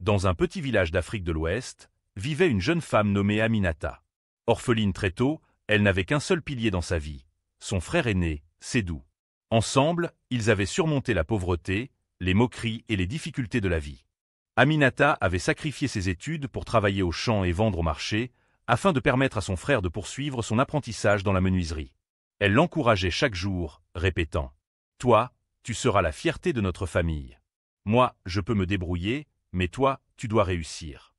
Dans un petit village d'Afrique de l'Ouest, vivait une jeune femme nommée Aminata. Orpheline très tôt, elle n'avait qu'un seul pilier dans sa vie, son frère aîné, Sédou. Ensemble, ils avaient surmonté la pauvreté, les moqueries et les difficultés de la vie. Aminata avait sacrifié ses études pour travailler au champ et vendre au marché, afin de permettre à son frère de poursuivre son apprentissage dans la menuiserie. Elle l'encourageait chaque jour, répétant « Toi, tu seras la fierté de notre famille. Moi, je peux me débrouiller, mais toi, tu dois réussir. »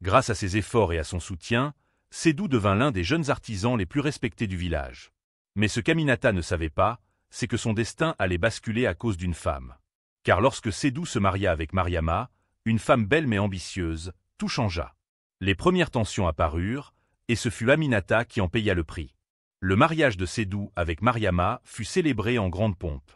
Grâce à ses efforts et à son soutien, Sédou devint l'un des jeunes artisans les plus respectés du village. Mais ce qu'Aminata ne savait pas, c'est que son destin allait basculer à cause d'une femme. Car lorsque Sédou se maria avec Mariama, une femme belle mais ambitieuse, tout changea. Les premières tensions apparurent, et ce fut Aminata qui en paya le prix. Le mariage de Sédou avec Mariama fut célébré en grande pompe.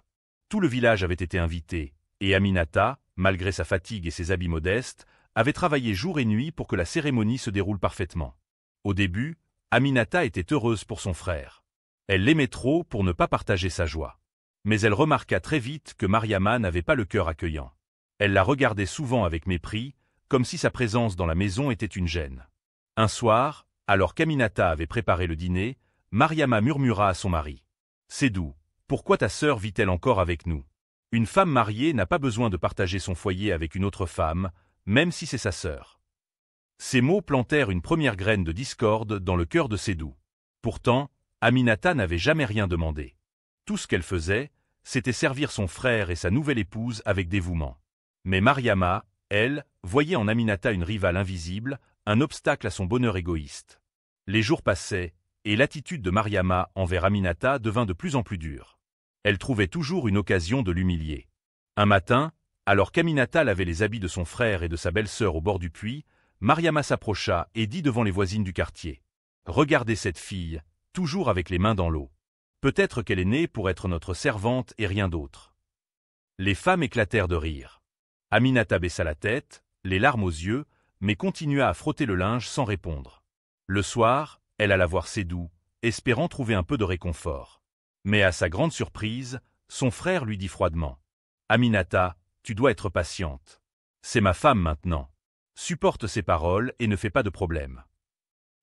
Tout le village avait été invité, et Aminata, malgré sa fatigue et ses habits modestes, avait travaillé jour et nuit pour que la cérémonie se déroule parfaitement. Au début, Aminata était heureuse pour son frère. Elle l'aimait trop pour ne pas partager sa joie. Mais elle remarqua très vite que Mariama n'avait pas le cœur accueillant. Elle la regardait souvent avec mépris, comme si sa présence dans la maison était une gêne. Un soir, alors qu'Aminata avait préparé le dîner, Mariama murmura à son mari. « Sédou, pourquoi ta sœur vit-elle encore avec nous? Une femme mariée n'a pas besoin de partager son foyer avec une autre femme, même si c'est sa sœur. » Ces mots plantèrent une première graine de discorde dans le cœur de Sédou. Pourtant, Aminata n'avait jamais rien demandé. Tout ce qu'elle faisait, c'était servir son frère et sa nouvelle épouse avec dévouement. Mais Mariama, elle, voyait en Aminata une rivale invisible, un obstacle à son bonheur égoïste. Les jours passaient, et l'attitude de Mariama envers Aminata devint de plus en plus dure. Elle trouvait toujours une occasion de l'humilier. Un matin, alors qu'Aminata lavait les habits de son frère et de sa belle-sœur au bord du puits, Mariama s'approcha et dit devant les voisines du quartier. « Regardez cette fille, toujours avec les mains dans l'eau. Peut-être qu'elle est née pour être notre servante et rien d'autre. » Les femmes éclatèrent de rire. Aminata baissa la tête, les larmes aux yeux, mais continua à frotter le linge sans répondre. Le soir, elle alla voir Sédou, espérant trouver un peu de réconfort. Mais à sa grande surprise, son frère lui dit froidement. « Aminata, tu dois être patiente. C'est ma femme maintenant. Supporte ses paroles et ne fais pas de problème. »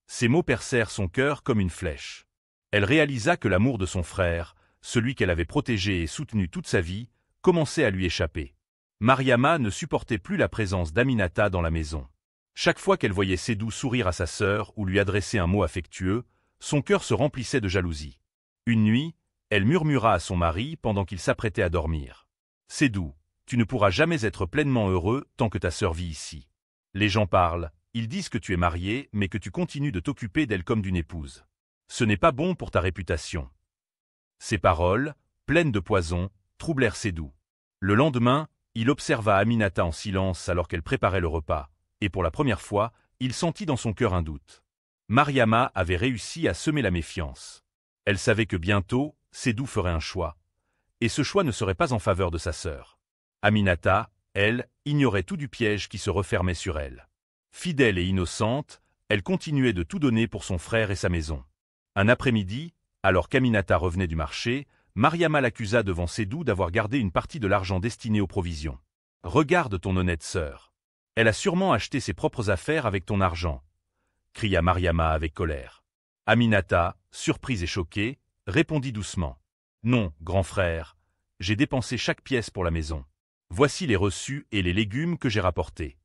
Ces mots percèrent son cœur comme une flèche. Elle réalisa que l'amour de son frère, celui qu'elle avait protégé et soutenu toute sa vie, commençait à lui échapper. Mariama ne supportait plus la présence d'Aminata dans la maison. Chaque fois qu'elle voyait Sédou sourire à sa sœur ou lui adresser un mot affectueux, son cœur se remplissait de jalousie. Une nuit, elle murmura à son mari pendant qu'il s'apprêtait à dormir. « Sédou, tu ne pourras jamais être pleinement heureux tant que ta sœur vit ici. Les gens parlent, ils disent que tu es marié, mais que tu continues de t'occuper d'elle comme d'une épouse. Ce n'est pas bon pour ta réputation. » Ces paroles, pleines de poison, troublèrent Sédou. Le lendemain, il observa Aminata en silence alors qu'elle préparait le repas, et pour la première fois, il sentit dans son cœur un doute. Mariama avait réussi à semer la méfiance. Elle savait que bientôt, Sédou ferait un choix, et ce choix ne serait pas en faveur de sa sœur. Aminata, elle, ignorait tout du piège qui se refermait sur elle. Fidèle et innocente, elle continuait de tout donner pour son frère et sa maison. Un après-midi, alors qu'Aminata revenait du marché, Mariama l'accusa devant Sédou d'avoir gardé une partie de l'argent destiné aux provisions. « Regarde ton honnête sœur. Elle a sûrement acheté ses propres affaires avec ton argent, » cria Mariama avec colère. Aminata, surprise et choquée, répondit doucement. « Non, grand frère, j'ai dépensé chaque pièce pour la maison. Voici les reçus et les légumes que j'ai rapportés. »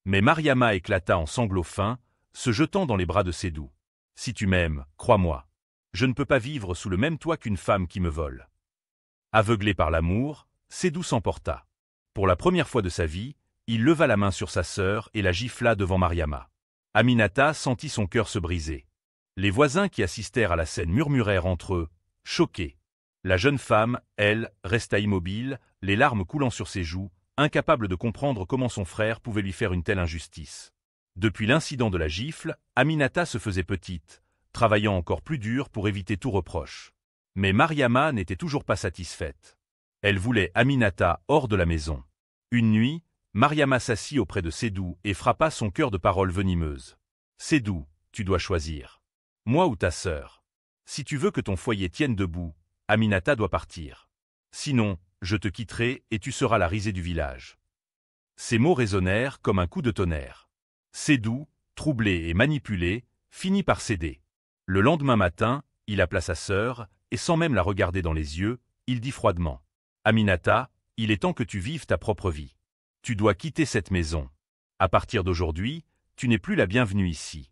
Mais Mariama éclata en sanglots fins, se jetant dans les bras de Sédou. « Si tu m'aimes, crois-moi. Je ne peux pas vivre sous le même toit qu'une femme qui me vole. » Aveuglé par l'amour, Sédou s'emporta. Pour la première fois de sa vie, il leva la main sur sa sœur et la gifla devant Mariama. Aminata sentit son cœur se briser. Les voisins qui assistèrent à la scène murmurèrent entre eux, choqués. La jeune femme, elle, resta immobile, les larmes coulant sur ses joues, incapable de comprendre comment son frère pouvait lui faire une telle injustice. Depuis l'incident de la gifle, Aminata se faisait petite, travaillant encore plus dur pour éviter tout reproche. Mais Mariama n'était toujours pas satisfaite. Elle voulait Aminata hors de la maison. Une nuit, Mariama s'assit auprès de Sédou et frappa son cœur de paroles venimeuses. « Sédou, tu dois choisir. Moi ou ta sœur. Si tu veux que ton foyer tienne debout, Aminata doit partir. Sinon, je te quitterai et tu seras la risée du village. » Ces mots résonnèrent comme un coup de tonnerre. Sédou, troublé et manipulé, finit par céder. Le lendemain matin, il appela sa sœur, et sans même la regarder dans les yeux, il dit froidement « Aminata, il est temps que tu vives ta propre vie. Tu dois quitter cette maison. À partir d'aujourd'hui, tu n'es plus la bienvenue ici. »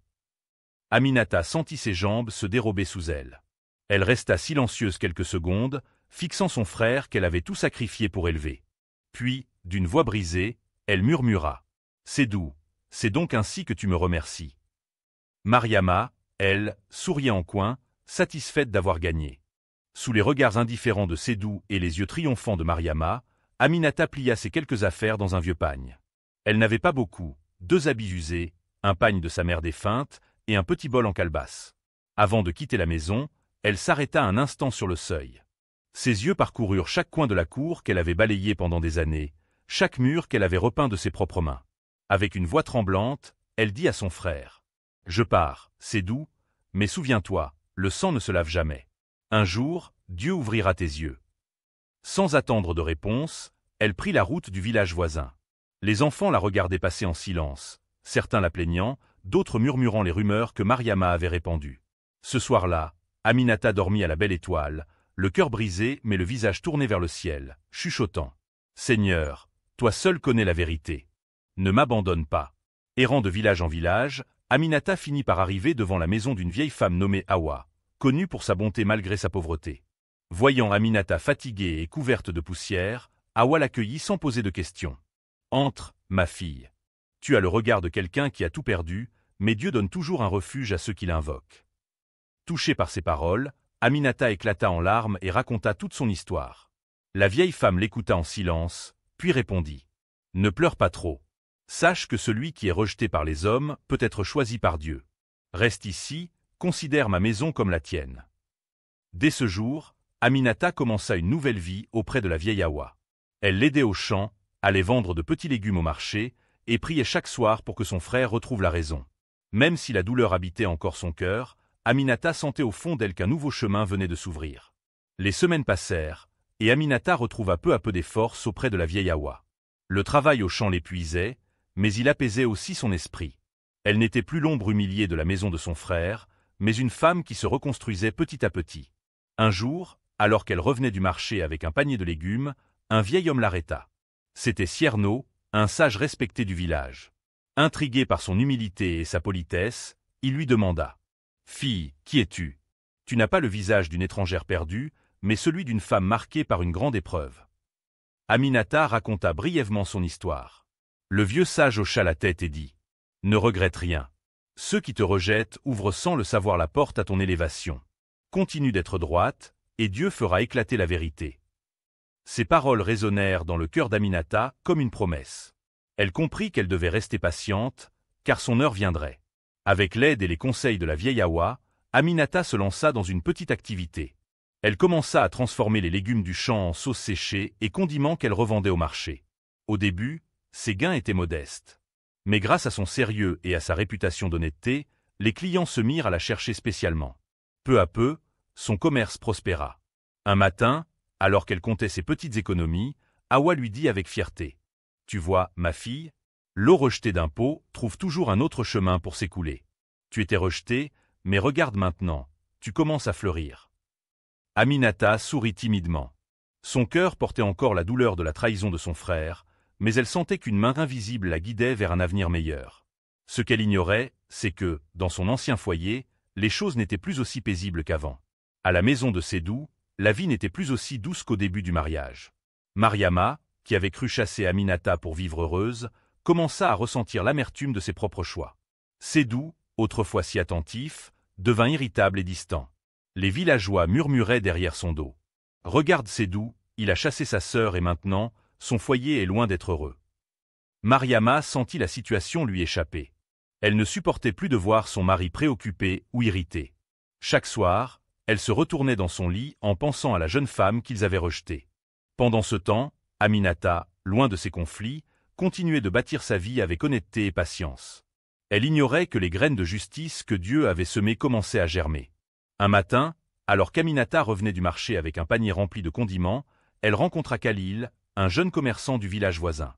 Aminata sentit ses jambes se dérober sous elle. Elle resta silencieuse quelques secondes, fixant son frère qu'elle avait tout sacrifié pour élever. Puis, d'une voix brisée, elle murmura « Sédou, c'est donc ainsi que tu me remercies. » Mariama, elle, souriait en coin, satisfaite d'avoir gagné. Sous les regards indifférents de Sédou et les yeux triomphants de Mariama, Aminata plia ses quelques affaires dans un vieux pagne. Elle n'avait pas beaucoup, 2 habits usés, un pagne de sa mère défunte et un petit bol en calebasse. Avant de quitter la maison, elle s'arrêta un instant sur le seuil. Ses yeux parcoururent chaque coin de la cour qu'elle avait balayé pendant des années, chaque mur qu'elle avait repeint de ses propres mains. Avec une voix tremblante, elle dit à son frère « Je pars, Sédou, mais souviens-toi, le sang ne se lave jamais. Un jour, Dieu ouvrira tes yeux. » Sans attendre de réponse, elle prit la route du village voisin. Les enfants la regardaient passer en silence, certains la plaignant, d'autres murmurant les rumeurs que Mariama avait répandues. Ce soir-là, Aminata dormit à la belle étoile, le cœur brisé mais le visage tourné vers le ciel, chuchotant « Seigneur, toi seul connais la vérité. Ne m'abandonne pas. » Errant de village en village, Aminata finit par arriver devant la maison d'une vieille femme nommée Hawa, connue pour sa bonté malgré sa pauvreté. Voyant Aminata fatiguée et couverte de poussière, Hawa l'accueillit sans poser de questions. « Entre, ma fille. Tu as le regard de quelqu'un qui a tout perdu, mais Dieu donne toujours un refuge à ceux qui l'invoquent. » Touchée par ces paroles, Aminata éclata en larmes et raconta toute son histoire. La vieille femme l'écouta en silence, puis répondit « Ne pleure pas trop. Sache que celui qui est rejeté par les hommes peut être choisi par Dieu. Reste ici, considère ma maison comme la tienne. » Dès ce jour, Aminata commença une nouvelle vie auprès de la vieille Hawa. Elle l'aidait au champ, allait vendre de petits légumes au marché, et priait chaque soir pour que son frère retrouve la raison. Même si la douleur habitait encore son cœur, Aminata sentait au fond d'elle qu'un nouveau chemin venait de s'ouvrir. Les semaines passèrent, et Aminata retrouva peu à peu des forces auprès de la vieille Hawa. Le travail au champ l'épuisait, mais il apaisait aussi son esprit. Elle n'était plus l'ombre humiliée de la maison de son frère, mais une femme qui se reconstruisait petit à petit. Un jour, alors qu'elle revenait du marché avec un panier de légumes, un vieil homme l'arrêta. C'était Cierno, un sage respecté du village. Intrigué par son humilité et sa politesse, il lui demanda « Fille, qui es-tu? Tu n'as pas le visage d'une étrangère perdue, mais celui d'une femme marquée par une grande épreuve. » Aminata raconta brièvement son histoire. Le vieux sage hocha la tête et dit « Ne regrette rien. Ceux qui te rejettent ouvrent sans le savoir la porte à ton élévation. Continue d'être droite, et Dieu fera éclater la vérité. » Ces paroles résonnèrent dans le cœur d'Aminata comme une promesse. Elle comprit qu'elle devait rester patiente, car son heure viendrait. Avec l'aide et les conseils de la vieille Hawa, Aminata se lança dans une petite activité. Elle commença à transformer les légumes du champ en sauce séchée et condiments qu'elle revendait au marché. Au début, ses gains étaient modestes. Mais grâce à son sérieux et à sa réputation d'honnêteté, les clients se mirent à la chercher spécialement. Peu à peu, son commerce prospéra. Un matin, alors qu'elle comptait ses petites économies, Hawa lui dit avec fierté « Tu vois, ma fille, l'eau rejetée d'un pot trouve toujours un autre chemin pour s'écouler. Tu étais rejetée, mais regarde maintenant, tu commences à fleurir. » Aminata sourit timidement. Son cœur portait encore la douleur de la trahison de son frère, mais elle sentait qu'une main invisible la guidait vers un avenir meilleur. Ce qu'elle ignorait, c'est que, dans son ancien foyer, les choses n'étaient plus aussi paisibles qu'avant. À la maison de Sédou, la vie n'était plus aussi douce qu'au début du mariage. Mariama, qui avait cru chasser Aminata pour vivre heureuse, commença à ressentir l'amertume de ses propres choix. Sédou, autrefois si attentif, devint irritable et distant. Les villageois murmuraient derrière son dos. « Regarde Sédou, il a chassé sa sœur et maintenant, son foyer est loin d'être heureux. » Mariama sentit la situation lui échapper. Elle ne supportait plus de voir son mari préoccupé ou irrité. Chaque soir, elle se retournait dans son lit en pensant à la jeune femme qu'ils avaient rejetée. Pendant ce temps, Aminata, loin de ces conflits, continuait de bâtir sa vie avec honnêteté et patience. Elle ignorait que les graines de justice que Dieu avait semées commençaient à germer. Un matin, alors qu'Aminata revenait du marché avec un panier rempli de condiments, elle rencontra Khalil, un jeune commerçant du village voisin.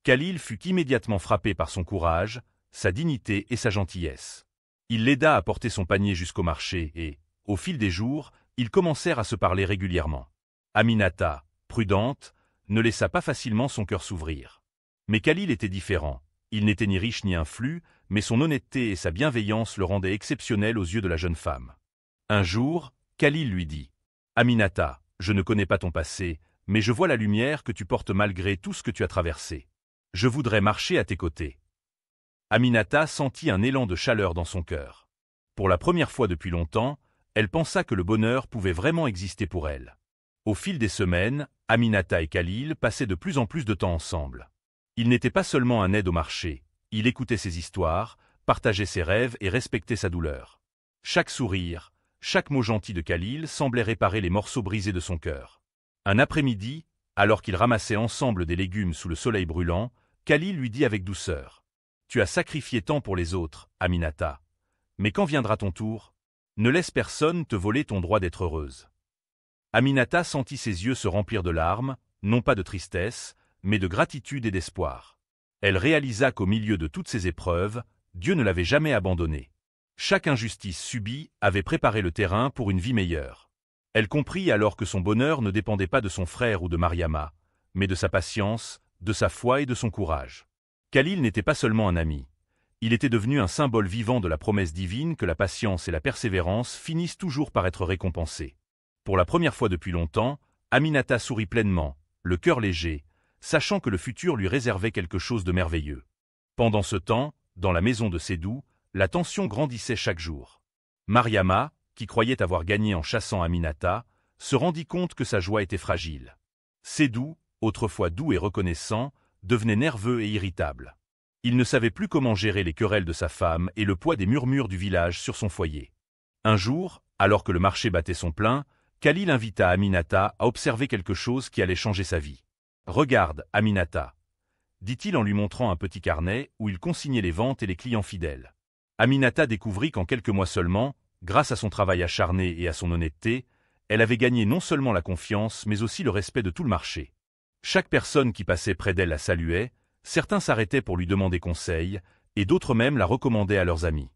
Khalil fut immédiatement frappé par son courage, sa dignité et sa gentillesse. Il l'aida à porter son panier jusqu'au marché et, au fil des jours, ils commencèrent à se parler régulièrement. Aminata, prudente, ne laissa pas facilement son cœur s'ouvrir. Mais Khalil était différent. Il n'était ni riche ni influ, mais son honnêteté et sa bienveillance le rendaient exceptionnel aux yeux de la jeune femme. Un jour, Khalil lui dit « Aminata, je ne connais pas ton passé, mais je vois la lumière que tu portes malgré tout ce que tu as traversé. Je voudrais marcher à tes côtés. » Aminata sentit un élan de chaleur dans son cœur. Pour la première fois depuis longtemps, elle pensa que le bonheur pouvait vraiment exister pour elle. Au fil des semaines, Aminata et Khalil passaient de plus en plus de temps ensemble. Il n'était pas seulement un aide au marché, il écoutait ses histoires, partageait ses rêves et respectait sa douleur. Chaque sourire, chaque mot gentil de Khalil semblait réparer les morceaux brisés de son cœur. Un après-midi, alors qu'ils ramassaient ensemble des légumes sous le soleil brûlant, Khalil lui dit avec douceur « Tu as sacrifié tant pour les autres, Aminata. Mais quand viendra ton tour? Ne laisse personne te voler ton droit d'être heureuse. » Aminata sentit ses yeux se remplir de larmes, non pas de tristesse, mais de gratitude et d'espoir. Elle réalisa qu'au milieu de toutes ces épreuves, Dieu ne l'avait jamais abandonnée. Chaque injustice subie avait préparé le terrain pour une vie meilleure. Elle comprit alors que son bonheur ne dépendait pas de son frère ou de Mariama, mais de sa patience, de sa foi et de son courage. Khalil n'était pas seulement un ami. Il était devenu un symbole vivant de la promesse divine que la patience et la persévérance finissent toujours par être récompensées. Pour la première fois depuis longtemps, Aminata sourit pleinement, le cœur léger, sachant que le futur lui réservait quelque chose de merveilleux. Pendant ce temps, dans la maison de Sédou, la tension grandissait chaque jour. Mariama, qui croyait avoir gagné en chassant Aminata, se rendit compte que sa joie était fragile. Sédou, autrefois doux et reconnaissant, devenait nerveux et irritable. Il ne savait plus comment gérer les querelles de sa femme et le poids des murmures du village sur son foyer. Un jour, alors que le marché battait son plein, Khalil invita Aminata à observer quelque chose qui allait changer sa vie. « Regarde, Aminata » dit-il en lui montrant un petit carnet où il consignait les ventes et les clients fidèles. Aminata découvrit qu'en quelques mois seulement, grâce à son travail acharné et à son honnêteté, elle avait gagné non seulement la confiance mais aussi le respect de tout le marché. Chaque personne qui passait près d'elle la saluait, certains s'arrêtaient pour lui demander conseil, et d'autres même la recommandaient à leurs amis.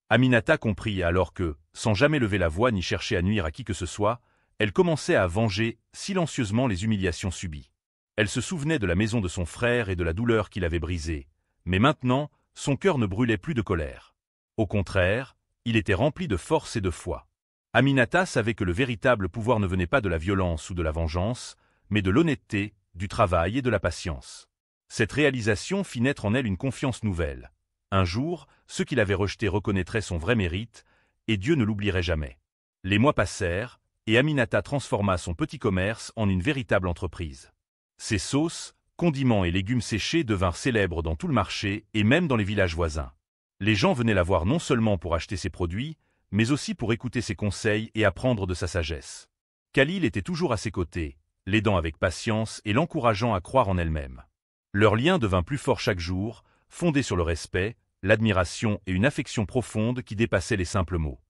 Aminata comprit alors que, sans jamais lever la voix ni chercher à nuire à qui que ce soit, elle commençait à venger silencieusement les humiliations subies. Elle se souvenait de la maison de son frère et de la douleur qu'il avait brisée, mais maintenant, son cœur ne brûlait plus de colère. Au contraire, il était rempli de force et de foi. Aminata savait que le véritable pouvoir ne venait pas de la violence ou de la vengeance, mais de l'honnêteté, du travail et de la patience. Cette réalisation fit naître en elle une confiance nouvelle. Un jour, ceux qui l'avaient rejeté reconnaîtraient son vrai mérite, et Dieu ne l'oublierait jamais. Les mois passèrent, et Aminata transforma son petit commerce en une véritable entreprise. Ses sauces, condiments et légumes séchés devinrent célèbres dans tout le marché et même dans les villages voisins. Les gens venaient la voir non seulement pour acheter ses produits, mais aussi pour écouter ses conseils et apprendre de sa sagesse. Khalil était toujours à ses côtés, l'aidant avec patience et l'encourageant à croire en elle-même. Leur lien devint plus fort chaque jour, fondé sur le respect, l'admiration et une affection profonde qui dépassait les simples mots.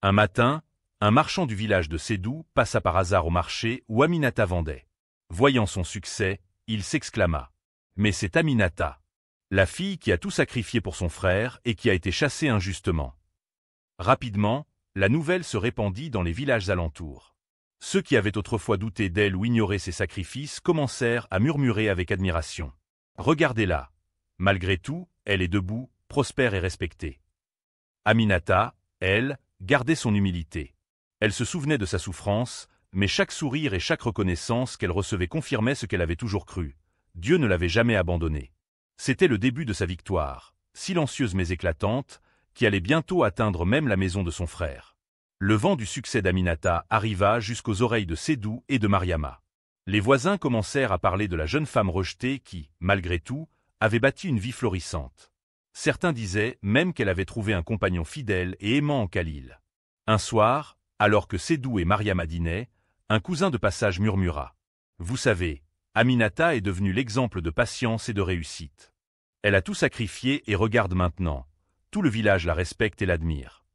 Un matin, un marchand du village de Sédou passa par hasard au marché où Aminata vendait. Voyant son succès, il s'exclama « Mais c'est Aminata, la fille qui a tout sacrifié pour son frère et qui a été chassée injustement. » Rapidement, la nouvelle se répandit dans les villages alentours. Ceux qui avaient autrefois douté d'elle ou ignoré ses sacrifices commencèrent à murmurer avec admiration. « Regardez-la, malgré tout, elle est debout, prospère et respectée. » Aminata, elle, gardait son humilité. Elle se souvenait de sa souffrance, mais chaque sourire et chaque reconnaissance qu'elle recevait confirmaient ce qu'elle avait toujours cru. Dieu ne l'avait jamais abandonnée. C'était le début de sa victoire, silencieuse mais éclatante, qui allait bientôt atteindre même la maison de son frère. Le vent du succès d'Aminata arriva jusqu'aux oreilles de Sédou et de Mariama. Les voisins commencèrent à parler de la jeune femme rejetée qui, malgré tout, avait bâti une vie florissante. Certains disaient même qu'elle avait trouvé un compagnon fidèle et aimant en Khalil. Un soir, alors que Sédou et Mariama dînaient, un cousin de passage murmura « Vous savez, Aminata est devenue l'exemple de patience et de réussite. Elle a tout sacrifié et regarde maintenant. Tout le village la respecte et l'admire. »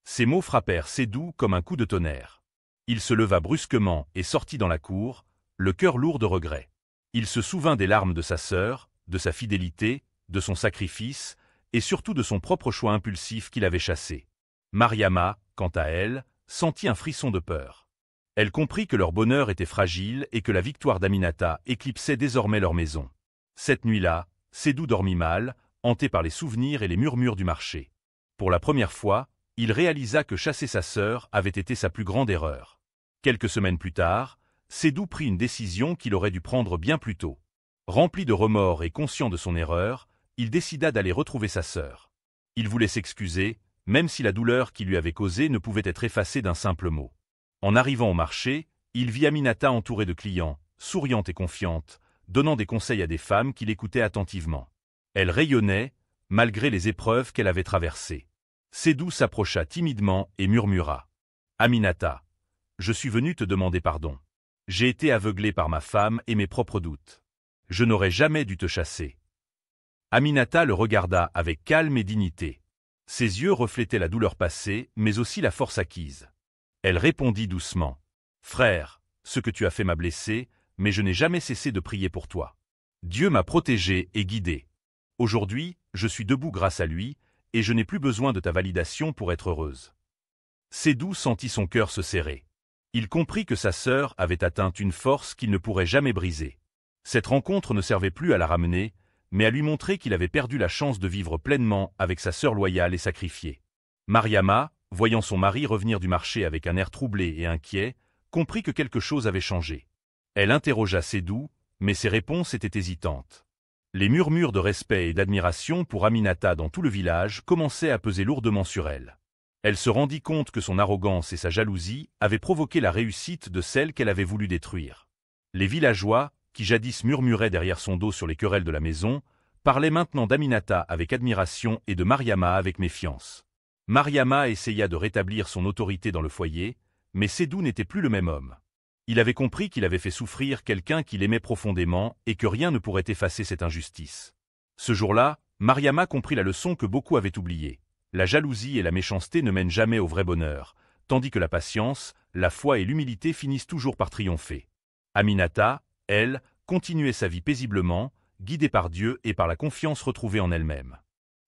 Ces mots frappèrent Sédou comme un coup de tonnerre. Il se leva brusquement et sortit dans la cour, le cœur lourd de regret. Il se souvint des larmes de sa sœur, de sa fidélité, de son sacrifice, et surtout de son propre choix impulsif qui l'avait chassé. Mariama, quant à elle, sentit un frisson de peur. Elle comprit que leur bonheur était fragile et que la victoire d'Aminata éclipsait désormais leur maison. Cette nuit-là, Sédou dormit mal, hanté par les souvenirs et les murmures du marché. Pour la première fois, il réalisa que chasser sa sœur avait été sa plus grande erreur. Quelques semaines plus tard, Sédou prit une décision qu'il aurait dû prendre bien plus tôt. Rempli de remords et conscient de son erreur, il décida d'aller retrouver sa sœur. Il voulait s'excuser, même si la douleur qu'il lui avait causée ne pouvait être effacée d'un simple mot. En arrivant au marché, il vit Aminata entourée de clients, souriante et confiante, donnant des conseils à des femmes qui l'écoutaient attentivement. Elle rayonnait, malgré les épreuves qu'elle avait traversées. Sédou s'approcha timidement et murmura. « Aminata, je suis venu te demander pardon. J'ai été aveuglé par ma femme et mes propres doutes. Je n'aurais jamais dû te chasser. » Aminata le regarda avec calme et dignité. Ses yeux reflétaient la douleur passée, mais aussi la force acquise. Elle répondit doucement. « Frère, ce que tu as fait m'a blessé, mais je n'ai jamais cessé de prier pour toi. Dieu m'a protégé et guidé. Aujourd'hui, je suis debout grâce à lui, et je n'ai plus besoin de ta validation pour être heureuse. » Sédou sentit son cœur se serrer. Il comprit que sa sœur avait atteint une force qu'il ne pourrait jamais briser. Cette rencontre ne servait plus à la ramener, mais à lui montrer qu'il avait perdu la chance de vivre pleinement avec sa sœur loyale et sacrifiée. Mariama, voyant son mari revenir du marché avec un air troublé et inquiet, comprit que quelque chose avait changé. Elle interrogea Sédou, mais ses réponses étaient hésitantes. Les murmures de respect et d'admiration pour Aminata dans tout le village commençaient à peser lourdement sur elle. Elle se rendit compte que son arrogance et sa jalousie avaient provoqué la réussite de celle qu'elle avait voulu détruire. Les villageois, qui jadis murmuraient derrière son dos sur les querelles de la maison, parlaient maintenant d'Aminata avec admiration et de Mariama avec méfiance. Mariama essaya de rétablir son autorité dans le foyer, mais Sédou n'était plus le même homme. Il avait compris qu'il avait fait souffrir quelqu'un qu'il aimait profondément et que rien ne pourrait effacer cette injustice. Ce jour-là, Mariama comprit la leçon que beaucoup avaient oubliée. La jalousie et la méchanceté ne mènent jamais au vrai bonheur, tandis que la patience, la foi et l'humilité finissent toujours par triompher. Aminata, elle, continuait sa vie paisiblement, guidée par Dieu et par la confiance retrouvée en elle-même.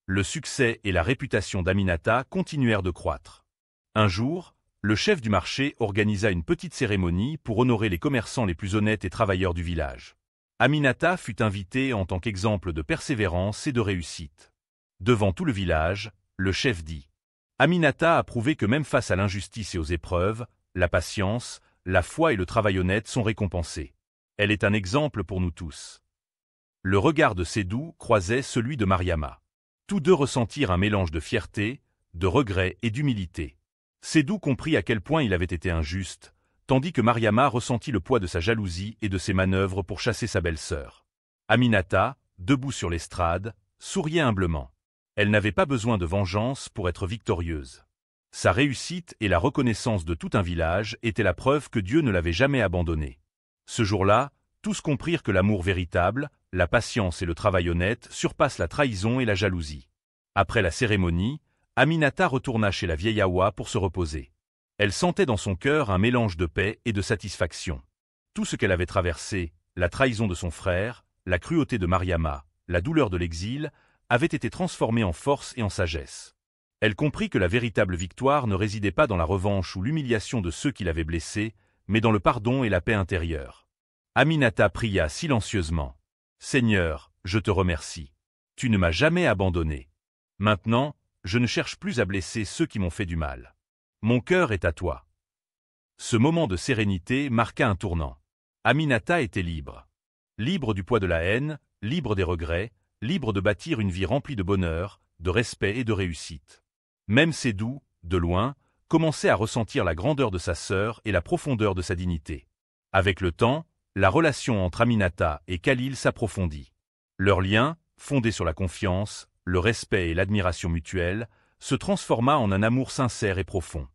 Le succès et la réputation d'Aminata continuèrent de croître. Un jour, le chef du marché organisa une petite cérémonie pour honorer les commerçants les plus honnêtes et travailleurs du village. Aminata fut invitée en tant qu'exemple de persévérance et de réussite. Devant tout le village, le chef dit « Aminata a prouvé que même face à l'injustice et aux épreuves, la patience, la foi et le travail honnête sont récompensés. Elle est un exemple pour nous tous. » Le regard de Sédou croisait celui de Mariama. Tous deux ressentirent un mélange de fierté, de regret et d'humilité. Sédou comprit à quel point il avait été injuste, tandis que Mariama ressentit le poids de sa jalousie et de ses manœuvres pour chasser sa belle-sœur. Aminata, debout sur l'estrade, souriait humblement. Elle n'avait pas besoin de vengeance pour être victorieuse. Sa réussite et la reconnaissance de tout un village étaient la preuve que Dieu ne l'avait jamais abandonnée. Ce jour-là, tous comprirent que l'amour véritable, la patience et le travail honnête surpassent la trahison et la jalousie. Après la cérémonie, Aminata retourna chez la vieille Awa pour se reposer. Elle sentait dans son cœur un mélange de paix et de satisfaction. Tout ce qu'elle avait traversé, la trahison de son frère, la cruauté de Mariama, la douleur de l'exil, avait été transformé en force et en sagesse. Elle comprit que la véritable victoire ne résidait pas dans la revanche ou l'humiliation de ceux qui l'avaient blessée, mais dans le pardon et la paix intérieure. Aminata pria silencieusement. « Seigneur, je te remercie. Tu ne m'as jamais abandonné. Maintenant, je ne cherche plus à blesser ceux qui m'ont fait du mal. Mon cœur est à toi. » Ce moment de sérénité marqua un tournant. Aminata était libre. Libre du poids de la haine, libre des regrets, libre de bâtir une vie remplie de bonheur, de respect et de réussite. Même Sédou, de loin, commençait à ressentir la grandeur de sa sœur et la profondeur de sa dignité. Avec le temps, la relation entre Aminata et Khalil s'approfondit. Leur lien, fondé sur la confiance, le respect et l'admiration mutuelle, se transforma en un amour sincère et profond.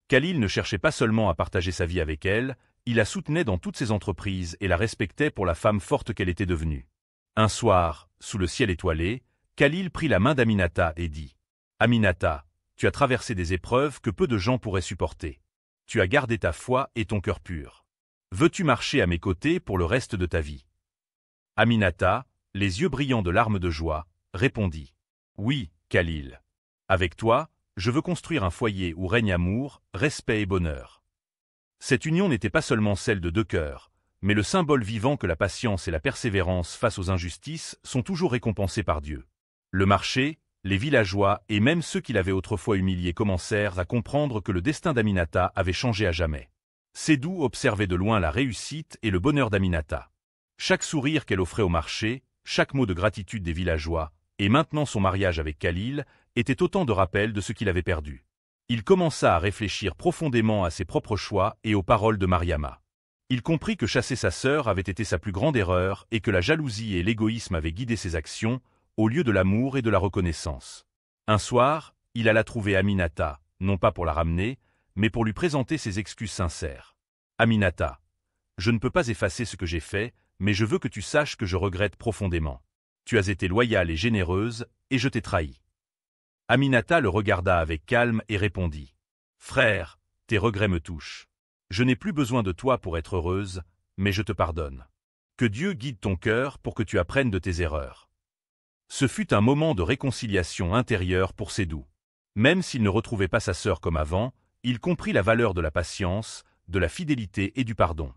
Khalil ne cherchait pas seulement à partager sa vie avec elle, il la soutenait dans toutes ses entreprises et la respectait pour la femme forte qu'elle était devenue. Un soir, sous le ciel étoilé, Khalil prit la main d'Aminata et dit « Aminata, tu as traversé des épreuves que peu de gens pourraient supporter. Tu as gardé ta foi et ton cœur pur. Veux-tu marcher à mes côtés pour le reste de ta vie ?» Aminata, les yeux brillants de larmes de joie, répondit. Oui, Khalil. Avec toi, je veux construire un foyer où règne amour, respect et bonheur. Cette union n'était pas seulement celle de deux cœurs, mais le symbole vivant que la patience et la persévérance face aux injustices sont toujours récompensées par Dieu. Le marché, les villageois et même ceux qui l'avaient autrefois humilié commencèrent à comprendre que le destin d'Aminata avait changé à jamais. Sédou observait de loin la réussite et le bonheur d'Aminata. Chaque sourire qu'elle offrait au marché, chaque mot de gratitude des villageois, et maintenant son mariage avec Khalil, étaient autant de rappels de ce qu'il avait perdu. Il commença à réfléchir profondément à ses propres choix et aux paroles de Mariama. Il comprit que chasser sa sœur avait été sa plus grande erreur et que la jalousie et l'égoïsme avaient guidé ses actions, au lieu de l'amour et de la reconnaissance. Un soir, il alla trouver Aminata, non pas pour la ramener, mais pour lui présenter ses excuses sincères. Aminata, je ne peux pas effacer ce que j'ai fait, mais je veux que tu saches que je regrette profondément. Tu as été loyale et généreuse, et je t'ai trahi. Aminata le regarda avec calme et répondit. Frère, tes regrets me touchent. Je n'ai plus besoin de toi pour être heureuse, mais je te pardonne. Que Dieu guide ton cœur pour que tu apprennes de tes erreurs. Ce fut un moment de réconciliation intérieure pour Sédou. Même s'il ne retrouvait pas sa sœur comme avant, il comprit la valeur de la patience, de la fidélité et du pardon.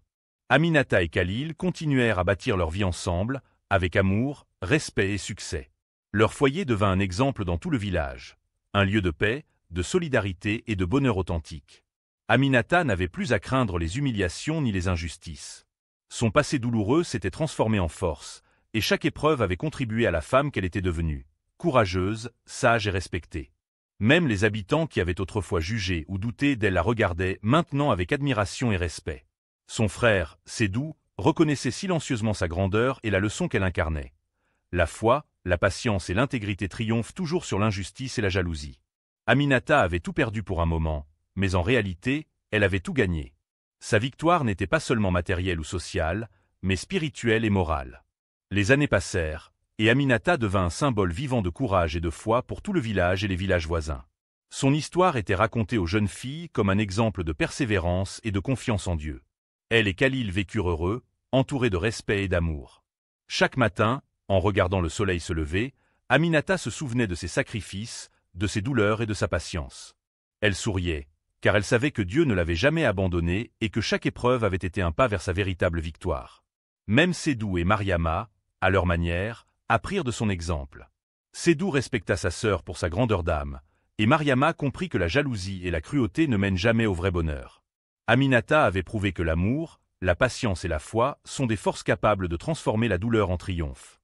Aminata et Khalil continuèrent à bâtir leur vie ensemble, avec amour, respect et succès. Leur foyer devint un exemple dans tout le village, un lieu de paix, de solidarité et de bonheur authentique. Aminata n'avait plus à craindre les humiliations ni les injustices. Son passé douloureux s'était transformé en force, et chaque épreuve avait contribué à la femme qu'elle était devenue, courageuse, sage et respectée. Même les habitants qui avaient autrefois jugé ou douté d'elle la regardaient maintenant avec admiration et respect. Son frère, Sédou, reconnaissait silencieusement sa grandeur et la leçon qu'elle incarnait. La foi, la patience et l'intégrité triomphent toujours sur l'injustice et la jalousie. Aminata avait tout perdu pour un moment, mais en réalité, elle avait tout gagné. Sa victoire n'était pas seulement matérielle ou sociale, mais spirituelle et morale. Les années passèrent, et Aminata devint un symbole vivant de courage et de foi pour tout le village et les villages voisins. Son histoire était racontée aux jeunes filles comme un exemple de persévérance et de confiance en Dieu. Elle et Khalil vécurent heureux, entourés de respect et d'amour. Chaque matin, en regardant le soleil se lever, Aminata se souvenait de ses sacrifices, de ses douleurs et de sa patience. Elle souriait, car elle savait que Dieu ne l'avait jamais abandonnée et que chaque épreuve avait été un pas vers sa véritable victoire. Même Sédou et Mariama, à leur manière, apprirent de son exemple. Sédou respecta sa sœur pour sa grandeur d'âme, et Mariama comprit que la jalousie et la cruauté ne mènent jamais au vrai bonheur. Aminata avait prouvé que l'amour, la patience et la foi sont des forces capables de transformer la douleur en triomphe.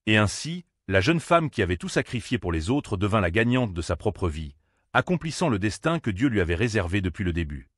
Et ainsi, la jeune femme qui avait tout sacrifié pour les autres devint la gagnante de sa propre vie, accomplissant le destin que Dieu lui avait réservé depuis le début.